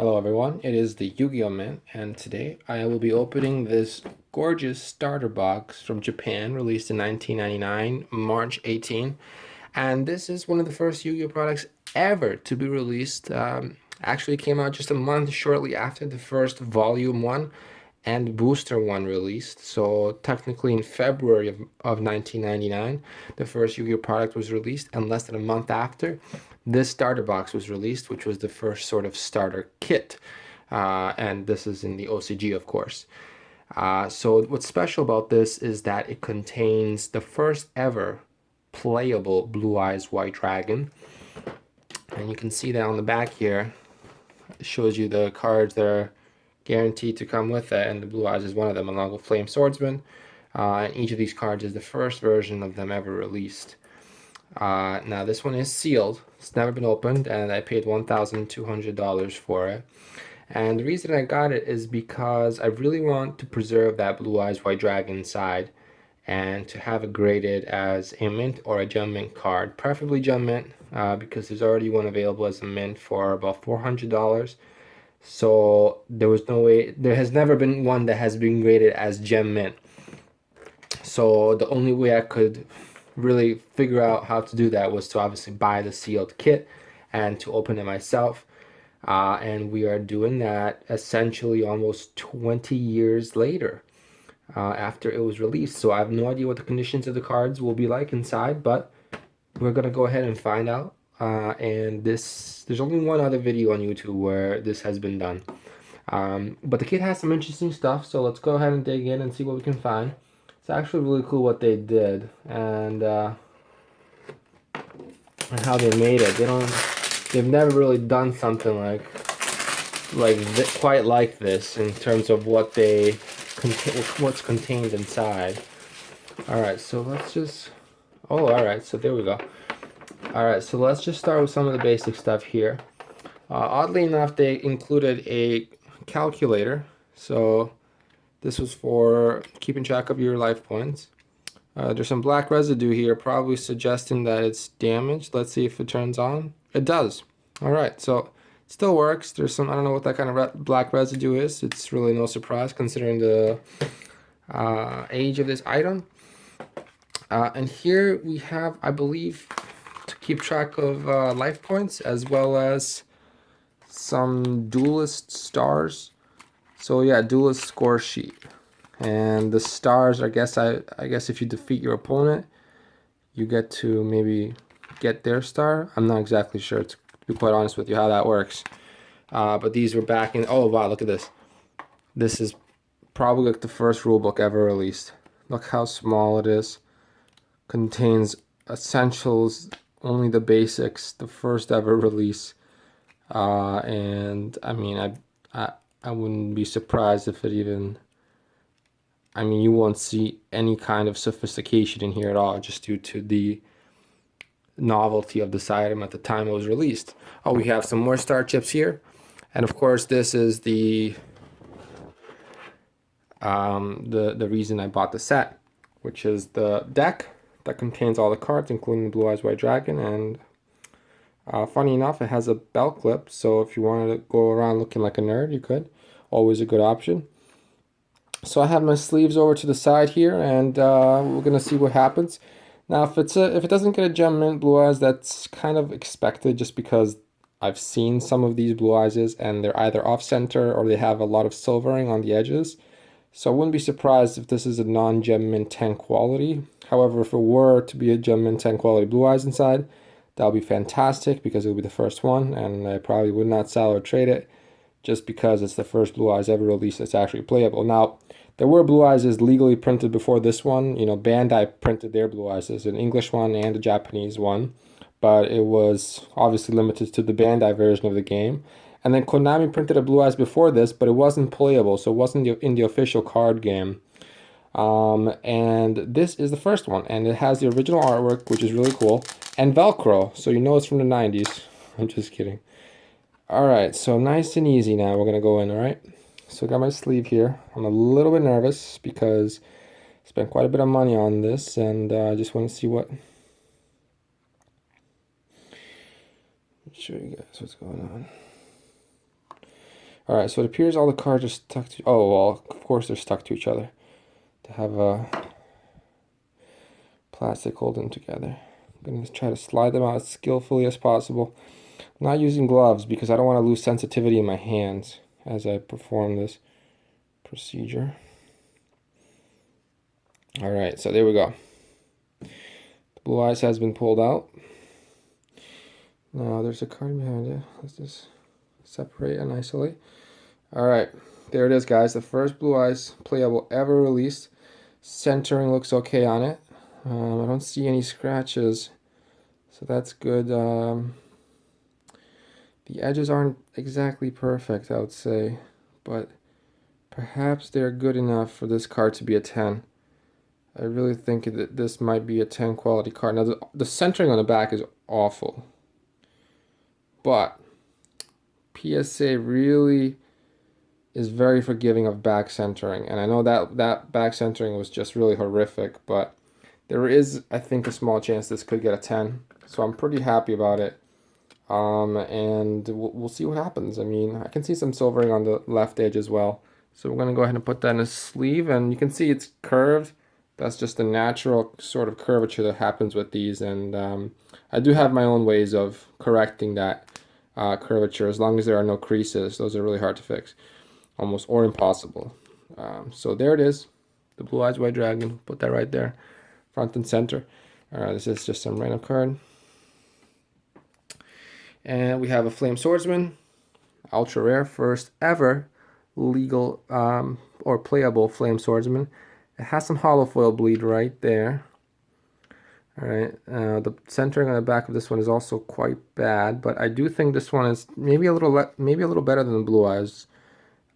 Hello everyone, it is the Yu-Gi-Oh! Man, and today I will be opening this gorgeous starter box from Japan, released in 1999, March 18. And this is one of the first Yu-Gi-Oh! Products ever to be released. Actually came out just a month shortly after the first Volume 1 and Booster 1 released. So technically in February of 1999, the first Yu-Gi-Oh! Product was released, and less than a month after, this starter box was released, which was the first sort of starter kit. And this is in the OCG, of course. So what's special about this is that it contains the first ever playable Blue Eyes White Dragon. And you can see that on the back here. It shows you the cards that are guaranteed to come with it, and the Blue Eyes is one of them, along with Flame Swordsman. And each of these cards is the first version of them ever released. Now this one is sealed. It's never been opened, and I paid $1,200 for it. And the reason I got it is because I really want to preserve that Blue Eyes White Dragon inside and to have it graded as a mint or a gem mint card, preferably gem mint, because there's already one available as a mint for about $400. So there was no way, there has never been one that has been graded as gem mint. So the only way I could really figure out how to do that was to obviously buy the sealed kit and to open it myself. And we are doing that essentially almost 20 years later, after it was released. So I have no idea what the conditions of the cards will be like inside, but we're gonna go ahead and find out. And there's only one other video on YouTube where this has been done. But the kit has some interesting stuff, so let's go ahead and dig in and see what we can find. It's actually really cool what they did, and how they made it. They've never really done something quite like this in terms of what's contained inside. All right, so let's just. Oh, all right. So there we go. All right, so let's just start with some of the basic stuff here. Oddly enough, they included a calculator. So this was for keeping track of your life points. There's some black residue here, probably suggesting that it's damaged. Let's see if it turns on. It does. All right, so it still works. There's some, I don't know what that kind of black residue is. It's really no surprise considering the age of this item. And here we have, I believe, to keep track of life points, as well as some duelist stars. So yeah, duelist score sheet. And the stars, I guess if you defeat your opponent, you get to maybe get their star. I'm not exactly sure, to be quite honest with you, how that works. But these were back in, oh wow, look at this. This is probably like the first rulebook ever released. Look how small it is. Contains essentials, only the basics, the first ever release. And I mean, I wouldn't be surprised if it even, I mean, you won't see any kind of sophistication in here at all, just due to the novelty of this item at the time it was released. Oh, we have some more star chips here. And of course, this is the reason I bought the set, which is the deck that contains all the cards, including the Blue Eyes White Dragon. And funny enough, it has a belt clip, so if you wanted to go around looking like a nerd, you could. Always a good option. So I have my sleeves over to the side here, and we're gonna see what happens. Now, if it doesn't get a gem mint Blue Eyes, that's kind of expected, just because I've seen some of these Blue Eyes and they're either off center or they have a lot of silvering on the edges. So I wouldn't be surprised if this is a non-gem mint 10 quality. However, if it were to be a gem mint 10 quality Blue Eyes inside, that would be fantastic, because it would be the first one, and I probably would not sell or trade it, just because it's the first Blue Eyes ever released that's actually playable. Now, there were Blue Eyes legally printed before this one. You know, Bandai printed their Blue Eyes, an English one and a Japanese one, but it was obviously limited to the Bandai version of the game. And then Konami printed a Blue Eyes before this, but it wasn't playable, so it wasn't in the official card game. And this is the first one, and it has the original artwork, which is really cool, and Velcro, so you know it's from the 90s. I'm just kidding. Alright, so nice and easy now. We're going to go in, alright? So I got my sleeve here. I'm a little bit nervous because I spent quite a bit of money on this, and I just want to see what... Show you guys what's going on. All right, so it appears all the cards are stuck to, oh, well, of course they're stuck to each other to have a plastic hold them together. I'm going to try to slide them out as skillfully as possible. I'm not using gloves because I don't want to lose sensitivity in my hands as I perform this procedure. All right, so there we go. The blue ice has been pulled out. Now there's a card behind it. Let's just separate and isolate. All right, there it is, guys. The first blue ice playable ever released. Centering looks okay on it. I don't see any scratches, so that's good. The edges aren't exactly perfect, I would say, but perhaps they're good enough for this card to be a 10. I really think that this might be a 10 quality card. Now, the centering on the back is awful, but PSA really is very forgiving of back centering, and I know that back centering was just really horrific, but there is, I think, a small chance this could get a 10, so I'm pretty happy about it. And we'll see what happens. I mean, I can see some silvering on the left edge as well, so we're gonna go ahead and put that in a sleeve, and you can see it's curved. That's just the natural sort of curvature that happens with these, and I do have my own ways of correcting that curvature as long as there are no creases. Those are really hard to fix, almost or impossible. So there it is, the Blue Eyes White Dragon. Put that right there, front and center. All right, this is just some random card. And we have a Flame Swordsman, ultra rare, first ever legal or playable Flame Swordsman. It has some hollow foil bleed right there. All right, the centering on the back of this one is also quite bad, but I do think this one is maybe a little better than the Blue Eyes,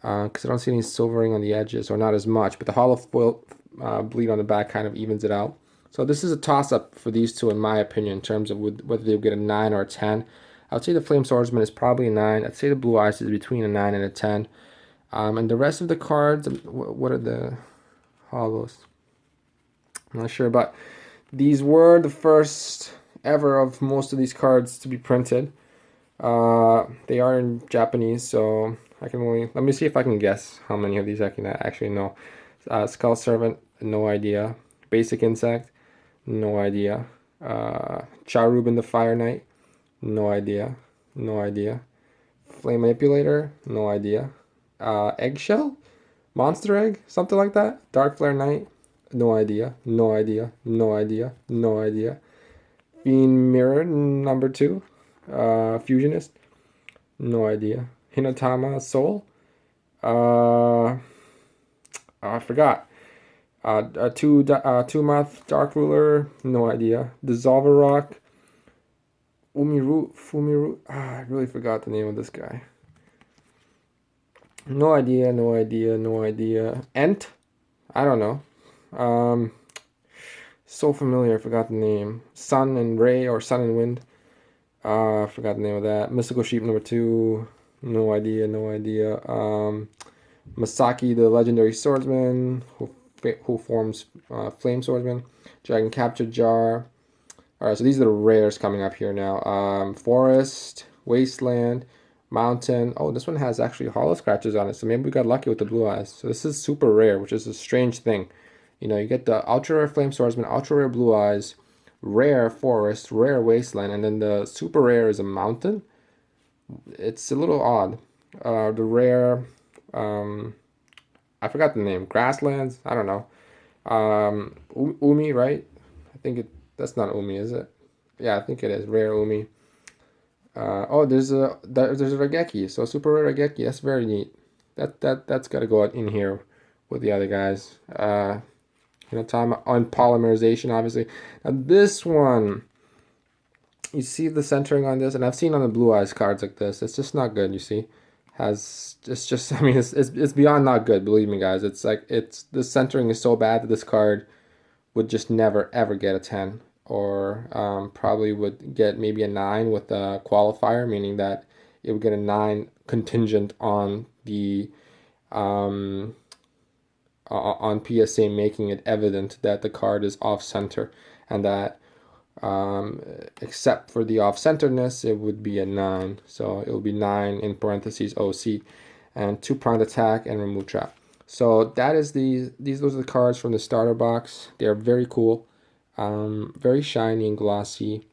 because I don't see any silvering on the edges, or not as much. But the hollow foil bleed on the back kind of evens it out. So this is a toss-up for these two, in my opinion, in terms of whether they'll get a 9 or a 10. I would say the Flame Swordsman is probably a 9. I'd say the Blue Eyes is between a 9 and a 10. And the rest of the cards, what are the hollows? I'm not sure, but these were the first ever of most of these cards to be printed. They are in Japanese, so I can only, let me see if I can guess how many of these I can actually know. Skull Servant, no idea. Basic Insect, no idea. Charubin the Fire Knight, no idea. No idea. Flame Manipulator, no idea. Eggshell? Monster Egg? Something like that? Dark Flare Knight? No idea. No idea. No idea. No idea. Fiend Mirror number 2. Fusionist? No idea. Hinotama Soul? I forgot. Two-Month Dark Ruler? No idea. Dissolver Rock? Fumiru? I really forgot the name of this guy. No idea, no idea, no idea. Ent? I don't know. So familiar, I forgot the name. Sun and Ray, or Sun and Wind. I forgot the name of that. Mystical Sheep number 2. No idea, no idea. Masaki, the Legendary Swordsman, who forms Flame Swordsman. Dragon Capture Jar. Alright, so these are the rares coming up here now. Forest, Wasteland, Mountain. Oh, this one has actually hollow scratches on it, so maybe we got lucky with the Blue Eyes. So this is super rare, which is a strange thing. You know, you get the ultra rare Flame Swordsman, ultra rare Blue Eyes, rare Forest, rare Wasteland, and then the super rare is a Mountain. It's a little odd. The rare, I forgot the name. Grasslands? I don't know. Umi, right? I think that's not Umi, is it? Yeah, I think it is. Rare Umi. Oh, there's a Regeki. So super rare Regeki. That's very neat. That's got to go in here with the other guys. Time on polymerization, obviously. Now this one, you see the centering on this, and I've seen on the Blue Eyes cards like this. It's just not good. You see, it's just I mean it's beyond not good. Believe me, guys. It's like the centering is so bad that this card would just never ever get a 10, or probably would get maybe a 9 with a qualifier, meaning that it would get a 9 contingent on the on PSA making it evident that the card is off center, and that except for the off centeredness, it would be a 9. So it will be 9 in parentheses OC. and 2-pronged attack and remove trap. So that is those are the cards from the starter box. They're very cool, very shiny and glossy.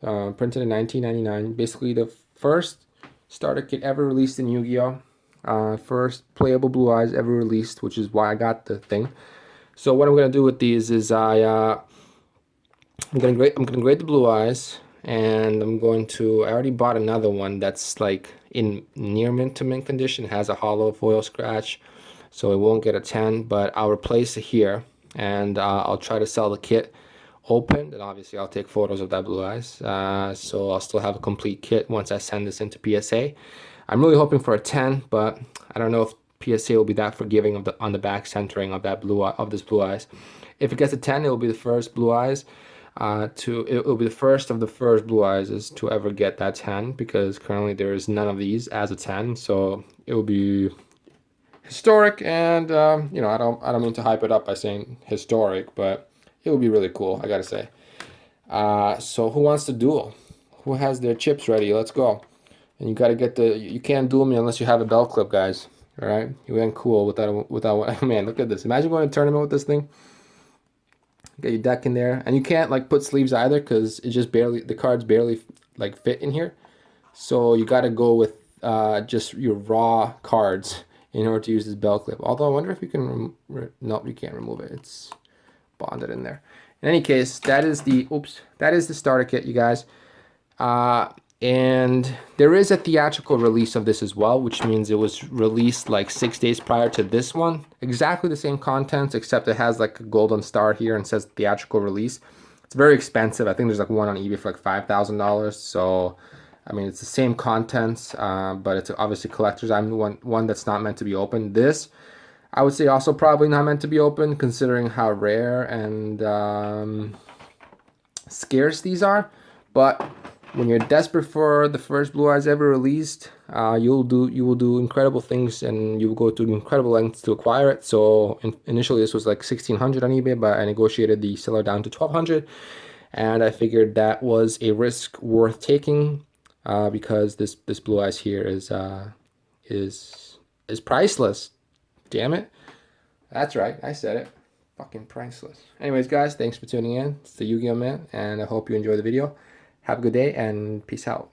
Printed in 1999. Basically the first starter kit ever released in Yu-Gi-Oh! First playable Blue Eyes ever released, which is why I got the thing. So what I'm gonna do with these is I'm gonna grade the Blue Eyes, and I already bought another one that's like in near mint to mint condition. It has a hollow foil scratch, so it won't get a 10, but I'll replace it here, and I'll try to sell the kit open, and obviously I'll take photos of that Blue Eyes. So I'll still have a complete kit once I send this into PSA. I'm really hoping for a 10, but I don't know if PSA will be that forgiving on the back centering of this Blue Eyes. If it gets a 10, it will be the first Blue Eyes it will be the first of the first Blue Eyes to ever get that 10, because currently there is none of these as a 10. So it will be historic, and you know, I don't mean to hype it up by saying historic, but it would be really cool, I gotta say. So who wants to duel? Who has their chips ready? Let's go. And you gotta get you can't duel me unless you have a belt clip, guys. All right, you ain't cool without man. Look at this. Imagine going to a tournament with this thing. Get your deck in there, and you can't like put sleeves either because the cards barely like fit in here. So you got to go with just your raw cards in order to use this belt clip. Although I wonder if you can nope, you can't remove it. It's bonded in there. In any case, that is the starter kit, you guys. And there is a theatrical release of this as well, which means it was released like 6 days prior to this one. Exactly the same contents, except it has like a golden star here and says theatrical release. It's very expensive. I think there's like one on eBay for like $5,000. So, I mean, it's the same contents, but it's obviously collector's. I'm one that's not meant to be opened. This, I would say, also probably not meant to be opened, considering how rare and scarce these are. But when you're desperate for the first Blue Eyes ever released, you will do incredible things, and you will go to incredible lengths to acquire it. So initially this was like $1,600 on eBay, but I negotiated the seller down to $1,200, and I figured that was a risk worth taking, because this Blue Eyes here is priceless. Damn it, that's right, I said it. Fucking priceless. Anyways, guys, thanks for tuning in. It's the Yu-Gi-Oh! Man, and I hope you enjoy the video. Have a good day, and peace out.